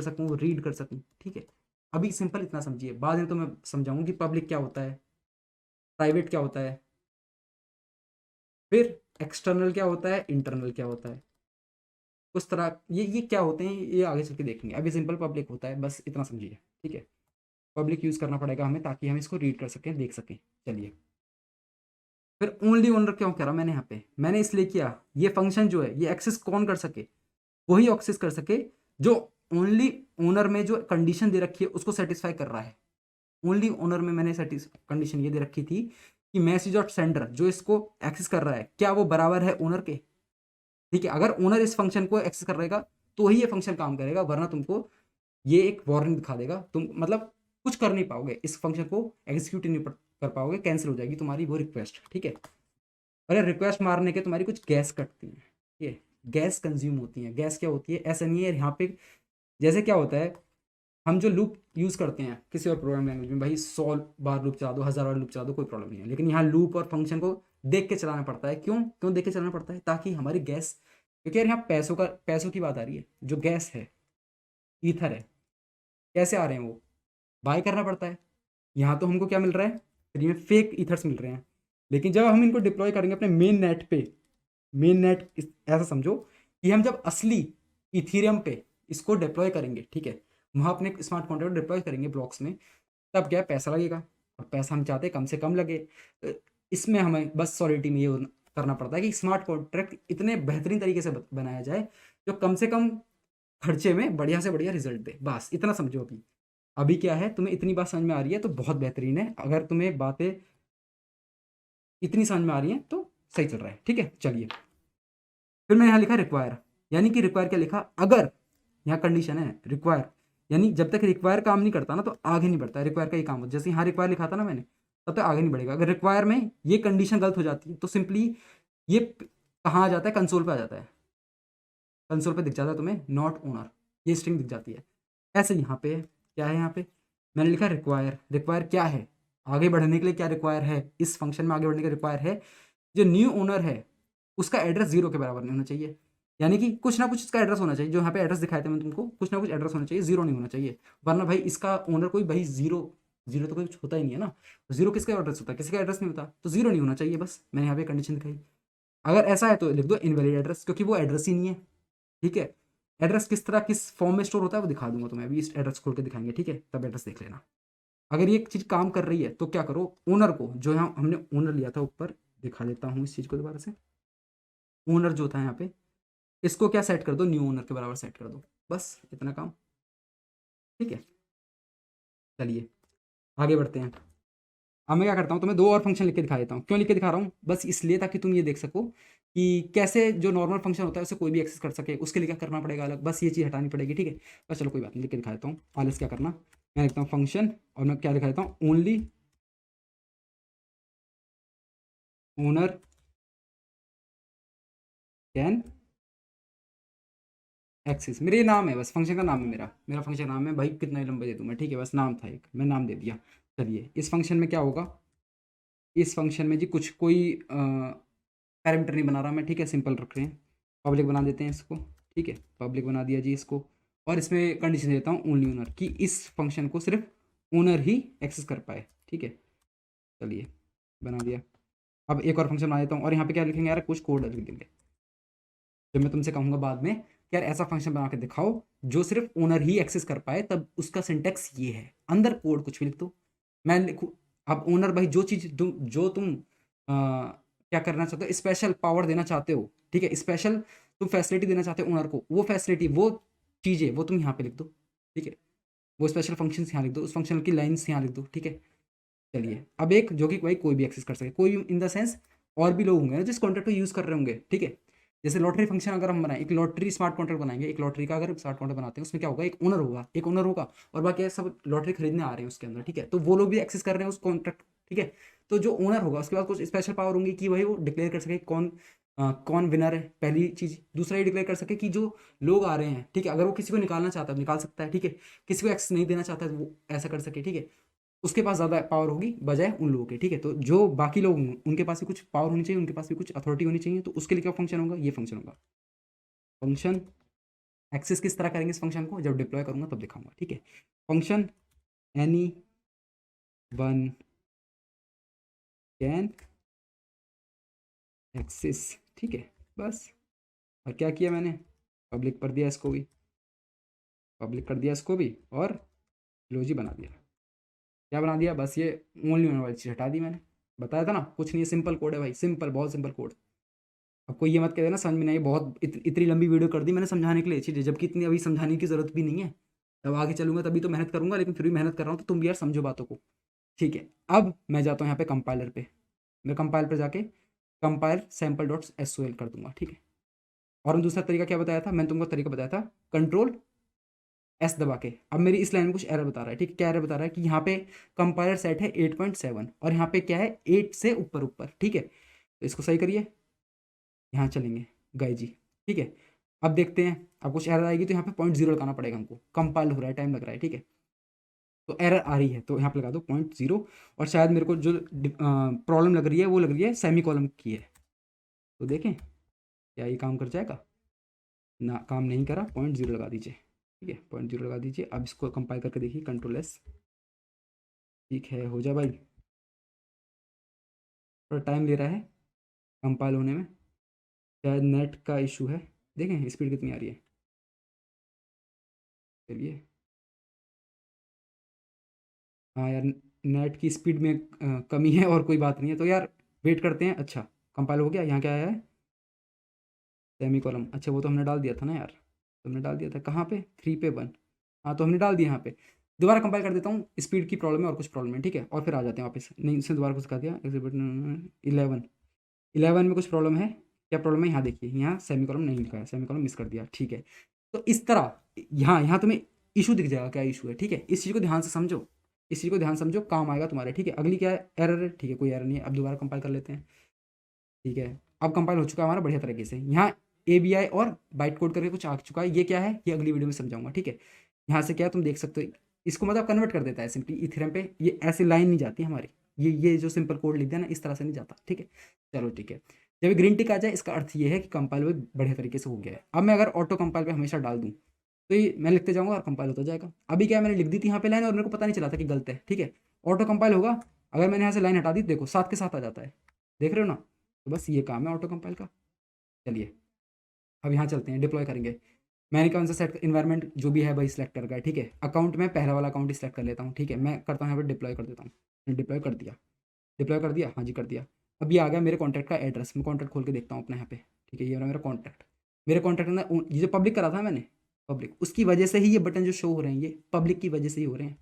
सकूँ, रीड कर सकूँ, ठीक है। अभी सिंपल इतना समझिए, बाद में तो मैं समझाऊंगा कि पब्लिक क्या होता है, प्राइवेट क्या होता है, फिर एक्सटर्नल क्या होता है, इंटरनल क्या होता है, उस तरह ये क्या होते हैं ये आगे चल के देखेंगे। अभी सिंपल पब्लिक होता है, बस इतना समझिए, ठीक है। पब्लिक यूज़ करना पड़ेगा हमें ताकि हम इसको रीड कर सकें, देख सकें। चलिए, फिर ओनली ओनर क्यों करा मैंने यहाँ पे, मैंने इसलिए किया ये फंक्शन जो है ये एक्सेस कौन कर सके, वही एक्सेस कर सके जो ओनली ओनर में जो कंडीशन दे रखी है उसको सेटिस्फाई कर रहा है। ओनली ओनर में मैंने कंडीशन ये दे रखी थी कि मैसेज ऑफ सेंडर जो इसको एक्सेस कर रहा है क्या वो बराबर है ओनर के, ठीक है। अगर ओनर इस फंक्शन को एक्सेस कर रहेगा तो ही ये फंक्शन काम करेगा, वरना तुमको ये एक वार्निंग दिखा देगा, तुम मतलब कुछ कर नहीं पाओगे, इस फंक्शन को एग्जीक्यूट नहीं कर पाओगे, कैंसिल हो जाएगी तुम्हारी वो रिक्वेस्ट, ठीक है। अरे रिक्वेस्ट मारने के तुम्हारी कुछ गैस कटती हैं, ये गैस कंज्यूम होती हैं। गैस क्या होती है, ऐसा नहीं है यहाँ पे, जैसे क्या होता है, हम जो लूप यूज़ करते हैं किसी और प्रोग्राम लैंग्वेज में, भाई 100 बार लूप चला दो, 1000 बार लूप चला दो, कोई प्रॉब्लम नहीं है। लेकिन यहाँ लूप और फंक्शन को देख के चलाना पड़ता है। क्यों क्यों देख के चलाना पड़ता है, ताकि हमारी गैस, क्योंकि यार यहाँ पैसों की बात आ रही है, जो गैस है, ईथर है, कैसे आ रहे हैं वो, बाय करना पड़ता है। यहाँ तो हमको क्या मिल रहा है, फ्री में फेक ईथर्स मिल रहे हैं। लेकिन जब हम इनको डिप्लॉय करेंगे अपने मेन नेट पे, मेन नेट ऐसा समझो कि हम जब असली इथीरियम पे इसको डिप्लॉय करेंगे, ठीक है, वहाँ अपने स्मार्ट कॉन्ट्रैक्ट डिप्लॉय करेंगे ब्लॉक्स में, तब क्या है, पैसा लगेगा। और पैसा हम चाहते हैं कम से कम लगे। इसमें हमें बस सॉलिडिटी में ये करना पड़ता है कि स्मार्ट कॉन्ट्रैक्ट इतने बेहतरीन तरीके से बनाया जाए जो कम से कम खर्चे में बढ़िया से बढ़िया रिजल्ट दे। बस इतना समझो। अभी अभी क्या है, तुम्हें इतनी बात समझ में आ रही है तो बहुत बेहतरीन है। अगर तुम्हें बातें इतनी समझ में आ रही हैं तो सही चल रहा है, ठीक है। चलिए, फिर मैंने यहाँ लिखा रिक्वायर, यानी कि रिक्वायर क्या लिखा, अगर यहाँ कंडीशन है रिक्वायर, यानी जब तक रिक्वायर काम नहीं करता ना तो आगे नहीं बढ़ता है। रिक्वायर का ही काम होता है, जैसे यहाँ रिक्वायर लिखा था ना मैंने, तब तक आगे नहीं बढ़ेगा। अगर रिक्वायर में ये कंडीशन गलत हो जाती है तो सिंपली ये कहाँ आ जाता है, कंसोल पे आ जाता है। कंसोल पे दिख जाता है तुम्हें नॉट ओनर, ये स्ट्रिंग दिख जाती है। ऐसे यहाँ पे क्या है, यहाँ पे मैंने लिखा रिक्वायर। रिक्वायर क्या है, आगे बढ़ने के लिए क्या रिक्वायर है, इस फंक्शन में आगे बढ़ने का रिक्वायर है, जो न्यू ओनर है उसका एड्रेस 0 के बराबर नहीं होना चाहिए। यानी कि कुछ ना कुछ इसका एड्रेस होना चाहिए। जो यहाँ पे एड्रेस दिखाए थे मैं तुमको, कुछ ना कुछ एड्रेस होना चाहिए, 0 नहीं होना चाहिए। वरना भाई इसका ओनर कोई भाई 0, 0 तो कुछ होता ही नहीं है ना। 0 किसका एड्रेस होता है, किसी का एड्रेस नहीं होता, तो 0 नहीं होना चाहिए। बस मैंने यहाँ पे कंडीशन दिखाई। अगर ऐसा है तो लिख दो इनवैलिड एड्रेस, क्योंकि वो एड्रेस ही नहीं है, ठीक है। एड्रेस किस तरह किस फॉर्म में स्टोर होता है वो दिखा दूंगा तुम्हें, अभी इस एड्रेस खोल के दिखाएंगे, ठीक है, तब एड्रेस देख लेना। अगर ये चीज़ काम कर रही है तो क्या करो, ओनर को, जो यहाँ हमने ओनर लिया था, ऊपर दिखा देता हूँ इस चीज़ को दोबारा से। ओनर जो था यहाँ पे, इसको क्या सेट कर दो, न्यू ओनर के बराबर सेट कर दो। बस इतना काम, ठीक है। चलिए आगे बढ़ते हैं। अब मैं क्या करता हूँ, तुम्हें दो और फंक्शन लिख के दिखा देता हूँ। क्यों लिख के दिखा रहा हूँ, बस इसलिए ताकि तुम ये देख सको कि कैसे जो नॉर्मल फंक्शन होता है उसे कोई भी एक्सेस कर सके। उसके लिए क्या करना पड़ेगा अलग, बस ये चीज़ हटानी पड़ेगी, ठीक है। बस चलो कोई बात नहीं, लिख के दिखा देता हूँ। आलस क्या करना, मैं लिखता हूँ फंक्शन, और मैं क्या दिखा देता हूँ, ओनली ओनर कैन एक्सेस। मेरे ये नाम है, बस फंक्शन का नाम है मेरा, मेरा फंक्शन नाम है भाई, कितना ही लंबा दे दूँ मैं, ठीक है, बस नाम था एक, मैं नाम दे दिया। चलिए इस फंक्शन में क्या होगा, इस फंक्शन में जी कुछ कोई पैरामीटर नहीं बना रहा मैं, ठीक है, सिंपल रख रहे हैं। पब्लिक बना देते हैं इसको, ठीक है, पब्लिक बना दिया जी इसको। और इसमें कंडीशन देता हूँ ओनली ओनर, कि इस फंक्शन को सिर्फ ओनर ही एक्सेस कर पाए, ठीक है। चलिए बना दिया। अब एक और फंक्शन बना देता हूँ, और यहाँ पे क्या लिखेंगे यार, कुछ कोड लिख देंगे। जब मैं तुमसे कहूँगा बाद में कि यार ऐसा फंक्शन बना के दिखाओ जो सिर्फ ओनर ही एक्सेस कर पाए, तब उसका सिंटेक्स ये है, अंदर कोड कुछ भी लिख दो। मैं लिखूँ, अब ओनर भाई जो चीज़ जो तुम क्या करना चाहते हो, स्पेशल पावर देना चाहते हो, ठीक है, स्पेशल तुम फैसिलिटी देना चाहते हो ओनर को, वो फैसिलिटी वो चीज़ें वो तुम यहाँ पे लिख दो, ठीक है। वो स्पेशल फंक्शंस यहाँ लिख दो, उस फंक्शन की लाइन्स यहाँ लिख दो, ठीक है। चलिए अब एक जो कि भाई कोई भी एक्सेस कर सके, कोई इन द सेंस और भी लोग होंगे ना जिस कॉन्ट्रैक्ट को यूज़ कर रहे होंगे, ठीक है। जैसे लॉटरी फंक्शन अगर हम बनाएं, एक लॉटरी स्मार्ट कॉन्ट्रैक्ट बनाएंगे, एक लॉटरी का अगर स्मार्ट कॉन्ट्रैक्ट बनाते हैं, उसमें क्या होगा, एक ओनर होगा, एक ओनर होगा, और बाकी सब लॉटरी खरीदने आ रहे हैं उसके अंदर, ठीक है, तो वो लोग भी एक्सेस कर रहे हैं उस कॉन्ट्रैक्ट, ठीक है। तो जो ओनर होगा उसके बाद कुछ स्पेशल पावर होंगी कि भाई वो डिक्लेयर कर सके कौन कौन विनर है, पहली चीज। दूसरा ये डिक्लेयर कर सके कि जो लोग आ रहे हैं, ठीक है, अगर वो किसी को निकालना चाहता है निकाल सकता है, ठीक है, किसी को एक्सेस नहीं देना चाहता है तो वो ऐसा कर सके, ठीक है। उसके पास ज़्यादा पावर होगी बजाय उन लोगों के, ठीक है। तो जो बाकी लोग होंगे उनके पास भी कुछ पावर होनी चाहिए, उनके पास भी कुछ अथॉरिटी होनी चाहिए, तो उसके लिए क्या फंक्शन होगा, ये फंक्शन होगा। फंक्शन एक्सेस किस तरह करेंगे इस फंक्शन को, जब डिप्लॉय करूंगा तब दिखाऊंगा, ठीक है। Function anyone can access, ठीक है, बस। और क्या किया मैंने, पब्लिक कर दिया इसको भी, पब्लिक कर दिया इसको भी, और लोजी बना दिया। क्या बना दिया, बस ये ओनली होने वाली चीज़ हटा दी मैंने। बताया था ना कुछ नहीं है, सिंपल कोड है भाई, सिंपल, बहुत सिंपल कोड। अब कोई ये मत कह देना समझ में नहीं आई, बहुत इतनी लंबी वीडियो कर दी मैंने समझाने के लिए चीज़ें, जबकि इतनी अभी समझाने की ज़रूरत भी नहीं है। तब आगे चलूंगा तभी तो मेहनत करूंगा, लेकिन फिर भी मेहनत कर रहा हूँ तो तुम भी यार समझो बातों को, ठीक है। अब मैं जाता हूँ यहाँ पे कंपाइलर पे, मैं कंपाइल पर जाके compile sample dot S O L कर दूंगा, ठीक है। और मैं दूसरा तरीका क्या बताया था, मैंने तुमको तरीका बताया था, कंट्रोल एस दबा के। अब मेरी इस लाइन में कुछ एरर बता रहा है, ठीक है, क्या एरर बता रहा है कि यहाँ पे कंपाइलर सेट है 8.7 और यहाँ पे क्या है 8 से ऊपर ऊपर, ठीक है। तो इसको सही करिए, यहाँ चलेंगे, गए जी, ठीक है। अब देखते हैं, अब कुछ एरर आएगी तो यहाँ पे 0.0 लगाना पड़ेगा हमको, कंपाइल हो रहा है, टाइम लग रहा है, ठीक है। तो एरर आ रही है तो यहाँ पे लगा दो 0.0, और शायद मेरे को जो प्रॉब्लम लग रही है वो लग रही है सेमी कॉलम की है। तो देखें क्या ये काम कर जाएगा, ना काम नहीं करा, 0.0 लगा दीजिए, ठीक है, 0.0 लगा दीजिए। अब इसको कंपाइल करके देखिए, कंट्रोल एस, ठीक है, हो जा भाई, थोड़ा टाइम ले रहा है कंपाइल होने में, शायद नेट का इशू है। देखें स्पीड कितनी आ रही है। चलिए, हाँ यार, नेट की स्पीड में कमी है और कोई बात नहीं है, तो यार वेट करते हैं। अच्छा, कंपाइल हो गया। यहाँ क्या आया है? Semi column. अच्छा, वो तो हमने डाल दिया था ना यार, तो हमने डाल दिया था कहाँ पे? 3 पे 1। हाँ, तो हमने डाल दिया यहाँ पे। दोबारा कंपाइल कर देता हूँ, स्पीड की प्रॉब्लम है और कुछ प्रॉब्लम है, ठीक है, और फिर आ जाते हैं वापस। नहीं, इसने दोबारा कुछ कर दिया। एग्जिबिट 11, 11 में कुछ प्रॉब्लम है। क्या प्रॉब्लम है? यहाँ देखिए, यहाँ सेमी कॉलम नहीं लिखा है, सेमी कॉलम मिस कर दिया, ठीक है। तो इस तरह यहाँ यहाँ तुम्हें इशू दिख जाएगा, क्या इशू है, ठीक है। इस चीज़ को ध्यान से समझो, इस चीज़ को ध्यान समझो, काम आएगा तुम्हारे, ठीक है। अगली क्या है? एरर है, ठीक है, कोई एरर नहीं है। अब दोबारा कंपाइल कर लेते हैं, ठीक है। अब कंपाइल हो चुका है हमारा बढ़िया तरीके से। यहाँ ABI और बाइट कोड करके कुछ आ चुका है। ये क्या है, ये अगली वीडियो में समझाऊंगा, ठीक है। यहाँ से क्या है, तुम देख सकते हो, इसको मतलब कन्वर्ट कर देता है सिंपली इथेरियम पे। ये ऐसी लाइन नहीं जाती हमारी, ये जो सिंपल कोड लिख दिया ना, इस तरह से नहीं जाता, ठीक है। चलो ठीक है, जब ये ग्रीन टिक आ जाए, इसका अर्थ ये है कि कंपाइल वो बढ़िया तरीके से हो गया है। अब मैं अगर ऑटो कंपाइल पे हमेशा डाल दूँ, तो ये मैं लिखते जाऊंगा और कंपाइल होता जाएगा। अभी क्या है, मैंने लिख दी थी यहाँ पे लाइन और मेरे को पता नहीं चला था कि गलत है, ठीक है। ऑटो कंपाइल होगा, अगर मैंने यहाँ से लाइन हटा दी, देखो साथ के साथ आ जाता है, देख रहे हो ना। तो बस ये काम है ऑटो कंपाइल का। चलिए, अब यहाँ चलते हैं, डिप्लॉय करेंगे। मैंने कौन सा सेट इन्वायरमेंट जो भी है भाई सिलेक्ट कर का है, ठीक है। अकाउंट में पहला वाला अकाउंट ही सिलेक्ट कर लेता हूँ, ठीक है। मैं करता हूँ यहाँ पर डिप्लॉय कर देता हूँ, डिप्लॉय कर दिया, डिप्लॉय कर दिया, हाँ जी कर दिया। अब ये आ गया मेरे कॉन्टैक्ट का एड्रेस। मैं कॉन्टैक्ट खोल के देखता हूँ अपने यहाँ पे, ठीक है। ये रहा मेरा कॉन्टैक्ट। मेरे कॉन्टैक्ट में ये जो पब्लिक करा था मैंने, पब्लिक, उसकी वजह से ही ये बटन जो शो हो रहे हैं, ये पब्लिक की वजह से ही हो रहे हैं।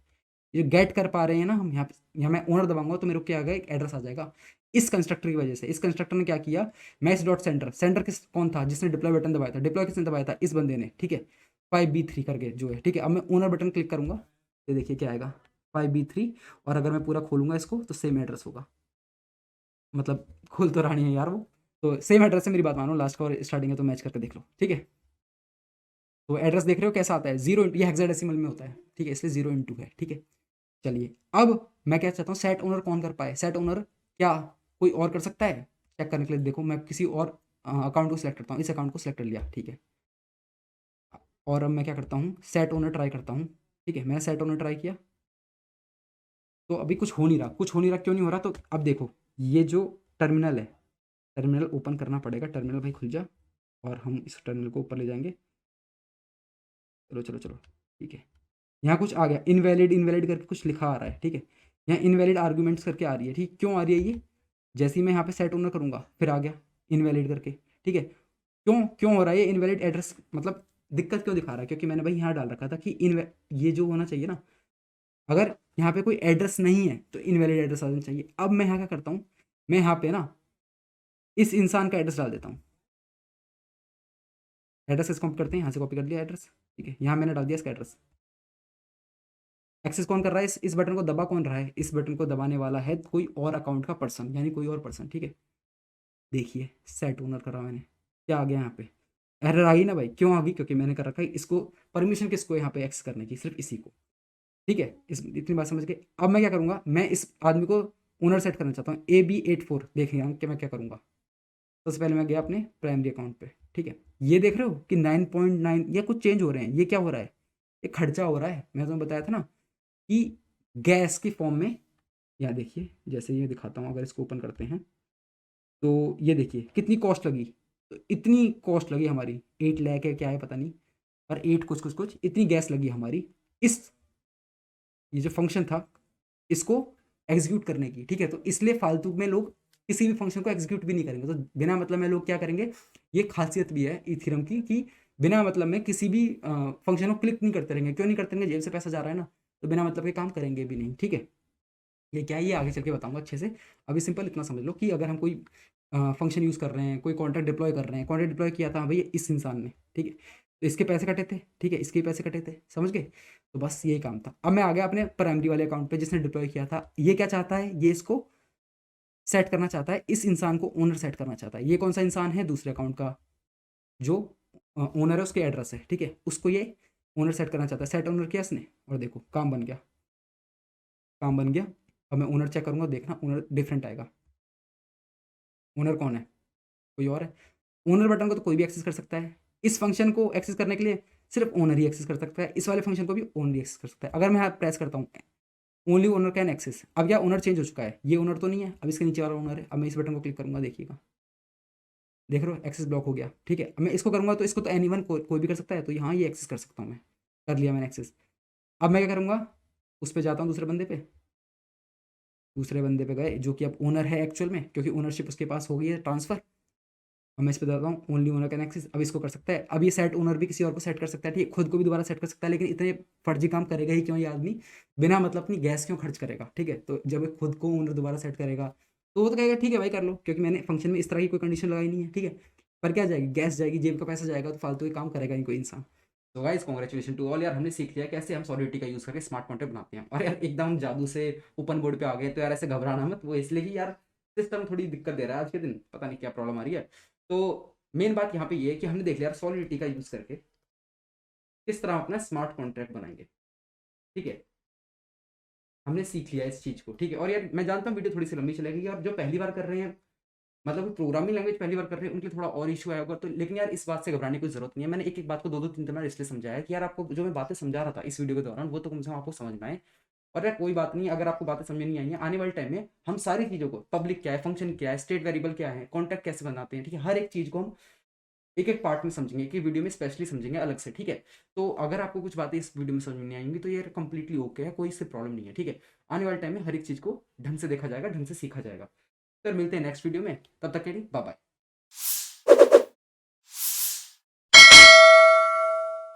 ये गेट कर पा रहे हैं ना हम। यहाँ मैं ओनर दबाऊंगा तो मेरे को क्या आ गया, एक एड्रेस आ जाएगा। इस कंस्ट्रक्टर की वजह से, इस कंस्ट्रक्टर ने क्या किया, मैच डॉट सेंटर, सेंटर किस कौन था जिसने डिप्लॉय बटन दबाया था, डिप्लॉय किसने दबाया था, इस बंदे ने, ठीक है। 5B3 करके जो है, ठीक है। अब मैं ओनर बटन क्लिक करूंगा, तो देखिए क्या आएगा, 5B3। और अगर मैं पूरा खोलूंगा इसको, तो सेम एड्रेस होगा, मतलब खुल तो रहा नहीं है यार वो। तो सेम एड्रेस है, मेरी बात मानो, लास्ट का और स्टार्टिंग है, तो मैच करके देख लो, ठीक है। तो एड्रेस देख रहे हो कैसा आता है, 0, ये हेक्साडेसिमल में होता है, ठीक है, इसलिए 0 × है, ठीक है। चलिए, अब मैं क्या चाहता हूँ, सेट ओनर कौन कर पाए, सेट ओनर क्या कोई और कर सकता है? चेक करने के लिए देखो, मैं किसी और अकाउंट को सिलेक्ट करता हूँ, इस अकाउंट को सिलेक्ट कर लिया, ठीक है। और अब मैं क्या करता हूँ, सेट ओनर ट्राई करता हूँ, ठीक है। मैंने सेट ओनर ट्राई किया, तो अभी कुछ हो नहीं रहा, कुछ हो नहीं रहा, क्यों नहीं हो रहा? तो अब देखो, ये जो टर्मिनल है, टर्मिनल ओपन करना पड़ेगा। टर्मिनल भाई खुल जा, और हम इस टर्मिनल को ऊपर ले जाएंगे। चलो चलो चलो, ठीक है। यहाँ कुछ आ गया, इनवैलिड, इनवैलिड करके कुछ लिखा आ रहा है, ठीक है। यहाँ इनवैलिड आर्गूमेंट्स करके आ रही है, ठीक। क्यों आ रही है ये? जैसे ही मैं यहाँ पे सेट ओनर करूँगा, फिर आ गया इनवैलिड करके, ठीक है। क्यों क्यों हो रहा है ये इनवैलिड एड्रेस, मतलब दिक्कत क्यों दिखा रहा है? क्योंकि मैंने भाई यहाँ डाल रखा था कि इन, ये जो होना चाहिए ना, अगर यहाँ पे कोई एड्रेस नहीं है तो इनवैलिड एड्रेस आ जाना चाहिए। अब मैं यहाँ क्या करता हूँ, मैं यहाँ पे ना इस इंसान का एड्रेस डाल देता हूँ। एड्रेस किस कॉपी करते हैं, यहाँ से कॉपी कर लिया एड्रेस, ठीक है। यहाँ मैंने डाल दिया इसका एड्रेस। एक्सेस कौन कर रहा है, इस बटन को दबा कौन रहा है? इस बटन को दबाने वाला है कोई और अकाउंट का पर्सन, यानी कोई और पर्सन, ठीक है। देखिए, सेट ओनर करा मैंने, क्या आ गया यहाँ पे, एरर आ गई ना भाई। क्यों आ गई? क्योंकि मैंने कर रखा है इसको, परमिशन किसको यहाँ पे एक्सेस करने की, सिर्फ इसी को, ठीक है। इस इतनी बात समझ के अब मैं क्या करूँगा, मैं इस आदमी को ओनर सेट करना चाहता हूँ, AB84। देखिए कि मैं क्या करूँगा। सबसे पहले मैं गया अपने प्राइमरी अकाउंट पे, ठीक है। ये देख रहे हो कि 9.9 या कुछ चेंज हो रहे हैं, ये क्या हो रहा है, ये खर्चा हो रहा है। मैं तुम्हें बताया था ना कि गैस की फॉर्म में, यहाँ देखिए, जैसे ये दिखाता हूँ, अगर इसको ओपन करते हैं, तो ये देखिए कितनी कॉस्ट लगी। तो इतनी कॉस्ट लगी हमारी, 8 लाख है क्या है पता नहीं, पर 8 कुछ कुछ कुछ इतनी गैस लगी हमारी, इस ये जो फंक्शन था इसको एग्जीक्यूट करने की, ठीक है। तो इसलिए फालतू में लोग किसी भी फंक्शन को एग्जीक्यूट भी नहीं करेंगे। तो बिना मतलब में लोग क्या करेंगे, ये खासियत भी है इथेरियम की, कि बिना मतलब में किसी भी फंक्शन को क्लिक नहीं करते रहेंगे। क्यों नहीं करते रहेंगे? जेब से पैसा जा रहा है ना, तो बिना मतलब के काम करेंगे भी नहीं, ठीक है। ये क्या है, ये आगे चल के बताऊंगा अच्छे से। अभी सिंपल इतना समझ लो कि अगर हम कोई फंक्शन यूज़ कर रहे हैं, कोई कॉन्ट्रैक्ट डिप्लॉय कर रहे हैं, कॉन्ट्रैक्ट डिप्लॉय किया था भैया इस इंसान ने, ठीक है। तो इसके पैसे कटे थे, ठीक है, इसके पैसे कटे थे, समझ गए। तो बस यही काम था। अब मैं आ गया अपने प्राइमरी वाले अकाउंट पे जिसने डिप्लॉय किया था। ये क्या चाहता है, ये इसको सेट करना चाहता है, इस इंसान को ओनर सेट करना चाहता है। ये कौन सा इंसान है? दूसरे अकाउंट का जो ओनर है, उसके एड्रेस है, ठीक है, उसको ये ओनर सेट करना चाहता है। सेट ओनर किया इसने, और देखो काम बन गया, काम बन गया। अब मैं ओनर चेक करूंगा, देखना ओनर डिफरेंट आएगा। ओनर कौन है? कोई और है। ओनर बटन को तो कोई भी एक्सेस कर सकता है, इस फंक्शन को एक्सेस करने के लिए सिर्फ ओनर ही एक्सेस कर सकता है, इस वाले फंक्शन को भी ओनर ही एक्सेस कर सकता है। अगर मैं यहाँ प्रेस करता हूँ ओनली ओनर कैन एक्सेस। अब क्या ओनर चेंज हो चुका है, ये ओनर तो नहीं है, अब इसके नीचे वाला ओनर है। अब मैं इस बटन को क्लिक करूंगा, देखिएगा, देख रहे हो एक्सेस ब्लॉक हो गया, ठीक है। अब मैं इसको करूंगा तो इसको तो एनीवन कोई भी कर सकता है, तो यहाँ ये एक्सेस कर सकता हूँ मैं, कर लिया मैंने एक्सेस। अब मैं क्या करूंगा, उस पर जाता हूँ दूसरे बंदे पे, दूसरे बंदे पे गए जो कि अब ओनर है एक्चुअल में, क्योंकि ओनरशिप उसके पास हो गई है ट्रांसफर। अब मैं इस पे जाता हूँ, ओनली ओनर कैन एक्सेस। अब इसको कर सकता है, अब ये सेट ओनर भी किसी और को सेट कर सकता है, ठीक है, खुद को भी दोबारा सेट कर सकता है, लेकिन इतने फर्जी काम करेगा ही क्यों ये आदमी, बिना मतलब अपनी गैस क्यों खर्च करेगा, ठीक है। तो जब ये खुद को ओनर दोबारा सेट करेगा तो वो तो कहेगा ठीक है भाई कर लो, क्योंकि मैंने फंक्शन में इस तरह की कोई कंडीशन लगाई नहीं है, ठीक है। पर क्या जाएगी, गैस जाएगी, जेब का पैसा जाएगा, तो फालतू के काम करेगा ही कोई इंसान। तो गाइस कांग्रेचुलेशन टू ऑल यार, हमने सीख लिया कैसे हम सॉलिडिटी का यूज करके स्मार्ट कॉन्ट्रैक्ट बनाते हैं। और यार एकदम जादू से ओपन बोर्ड पे आ गए, तो यार ऐसे घबराना मत, वो इसलिए कि यार सिस्टम थोड़ी दिक्कत दे रहा है आज के दिन, पता नहीं क्या प्रॉब्लम आ रही है। तो मेन बात यहाँ पे ये है कि हमने देख लिया सॉलिडिटी का यूज करके किस तरह अपना स्मार्ट कॉन्ट्रैक्ट बनाएंगे, ठीक है। हमने सीख लिया इस चीज को, ठीक है। और यार मैं जानता हूँ वीडियो थोड़ी सी लंबी चलेगी, और जो पहली बार कर रहे हैं, मतलब प्रोग्रामिंग लैंग्वेज पहली बार कर रहे हैं, उनके लिए थोड़ा और इशू आया होगा, तो लेकिन यार इस बात से घबराने की जरूरत नहीं है। मैंने एक एक बात को दो दो तीन तीन बार इसलिए समझाया है कि यार आपको जो मैं बातें समझा रहा था इस वीडियो के दौरान, वो तो कम से कम आपको समझ में आए। और यार कोई बात नहीं, अगर आपको बातें समझ में नहीं आई हैं, आने वाले टाइम में हम सारी चीज़ों को, पब्लिक क्या है, फंक्शन क्या है, स्टेट वेरिएबल क्या है, कॉन्टैक्ट कैसे बनाते हैं, ठीक है, हर एक चीज़ को हम एक एक पार्ट में समझेंगे, एक वीडियो में स्पेशली समझेंगे अलग से, ठीक है। तो अगर आपको कुछ बातें इस वीडियो में समझ में नहीं आएंगी तो ये कंप्लीटली ओके है, कोई इससे प्रॉब्लम नहीं है, ठीक है। आने वाले टाइम में हर एक चीज़ को ढंग से देखा जाएगा, ढंग से सीखा जाएगा। फिर मिलते हैं नेक्स्ट वीडियो में, तब तक के लिए बाय बाय।